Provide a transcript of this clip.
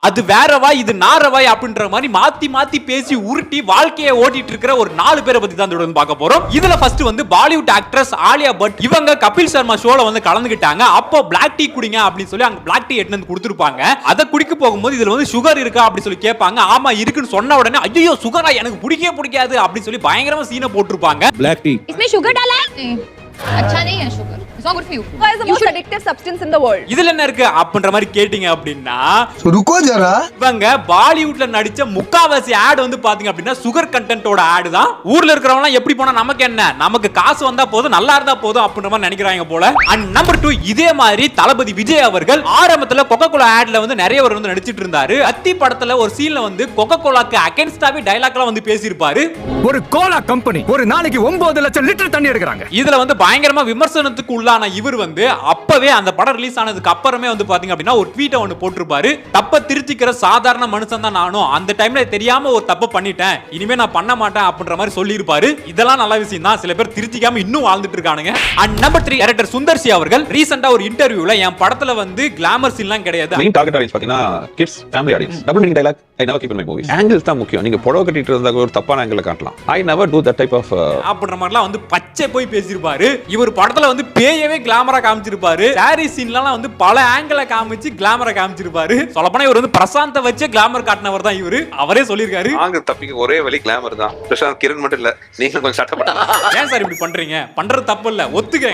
அது வேறவாய் இது நாரவாய் அப்படின்ற மாதிரி மாத்தி மாத்தி பேசி உருட்டி வாழ்க்கையை ஓட்டிட்டு இருக்கிற ஒரு 4 பேரை பத்தி தான் தொடர்ந்து பார்க்க போறோம். இதுல ஃபர்ஸ்ட் வந்து பாலிவுட் ஆக்ட்ரஸ் ஆலியா பட். இவங்க கபில் சர்மா ஷோல வந்து கலந்துக்கிட்டாங்க. அப்போ பிளாக் டீ குடிங்க அப்படின்னு சொல்லி அங்க பிளாக் டீ எடுத்து வந்து கொடுத்துருப்பாங்க. அதை குடிக்க போகும்போது இதுல வந்து சுகர் இருக்கா அப்படின்னு சொல்லி கேட்பாங்க. ஆமா இருக்குன்னு சொன்ன உடனே ஐயோ சுகரா எனக்கு பிடிக்கவே பிடிக்காது அப்படின்னு சொல்லி பயங்கரமா சீனை போட்டுருப்பாங்க. ब्लैक टी इसमें शुगर डाला है? नहीं, अच्छा नहीं है sugar. It's not good for you. Sugar is the most addictive substance in the world. இதுல என்ன இருக்கு அப்படின்ற மாதிரி கேட்டீங்க அப்படின்னா रुको जरा இவங்க பாலிவுட்ல நடிச்ச முக்காவாசி ஆட் வந்து பாத்தீங்க அப்படின்னா சுகர் கண்டென்ட்டோட ஆட் தான். ஊர்ல இருக்கிறவங்க எல்லாம் எப்படி போனா நமக்கு என்ன, நமக்கு காசு வந்தா போதும் நல்லா இருந்தா போதும் அப்படின்ற மாதிரி நினைக்கிறாங்க போல. அண்ட் நம்பர் 2 இதே மாதிரி தளபதி விஜய் அவர்கள் ஆரம்பத்துல கொக்கோ கோலா ஆட்ல வந்து நிறைய பேர் வந்து நடிச்சிட்டு இருந்தாரு. அத்தி படத்துல ஒரு சீன்ல வந்து கொக்கோ கோலாக்கு அகைன்ஸ்டாவே டயலாக்லாம் வந்து பேசியிருப்பாரு. ஒரு கோலா கம்பெனி ஒரு நாளைக்கு 9 லட்சம் லிட்டர் தண்ணி எடுக்கறாங்க. இதுல வந்து பயங்கரமா விமர்சனத்துக்கு உள்ளான இவர் வந்து அப்பவே அந்த படம் ரிலீஸ் ஆனதுக்கு அப்புறமே வந்து பாத்தீங்க அப்படின்னா ஒரு ட்வீட் ஒன்னு போட்டிருப்பாரு. தப்ப திருத்திக்கிற சாதாரண மனுஷன் தான் நானும், அந்த டைம்ல தெரியாம ஒரு தப்பு பண்ணிட்டேன், இனிமே நான் பண்ண மாட்டேன் அப்படின்ற மாதிரி சொல்லி இருப்பாரு. இதெல்லாம் நல்ல விஷயம் தான். சில பேர் திருத்திக்காம இன்னும் வாழ்ந்துட்டு இருக்கானுங்க. And number 3 director Sundar C அவர்கள் ரீசெண்டா ஒரு இன்டர்வியூல என் படத்துல வந்து கிளாமர் சீன்லாம் கிடையாது, மெயின் டார்கெட் ஆடியன்ஸ் பாத்தீங்கன்னா kids family audience. Double meaning dialogue I never keep in my movies. Angles தான் முக்கியம். நீங்க புடவை கட்டிட்டு இருந்தா ஒரு தப்பான ஆங்கிள் காட்டலாம். I never do that type of அப்படின்ற மாதிரிலாம் வந்து பச்சை போய் பேசியிருப்பாரு. இவர் படத்துல வந்து பேயவே கிளாமரா காமிச்சிருப்பாரு. சாரி சீன்லாம் வந்து பல ஆங்கிள காமிச்சு கிளாமரா காமிச்சிருப்பாரு. சொல்லப்போனா இவர் வந்து பிரசாந்த வச்சு கிளாமர் காட்டினவர் தான் இவரு. அவரே சொல்லியிருக்காரு. ஆங்க தப்பிக்க ஒரே வழி கிளாமர் தான். பிரசாந்த் கிரண் மட்டும் இல்ல, நீங்க கொஞ்சம் சட்டை பண்ணலாம். ஏன் சார் இப்படி பண்றீங்க? பண்றது தப்பு இல்ல, ஒத்துக்கிறேன்.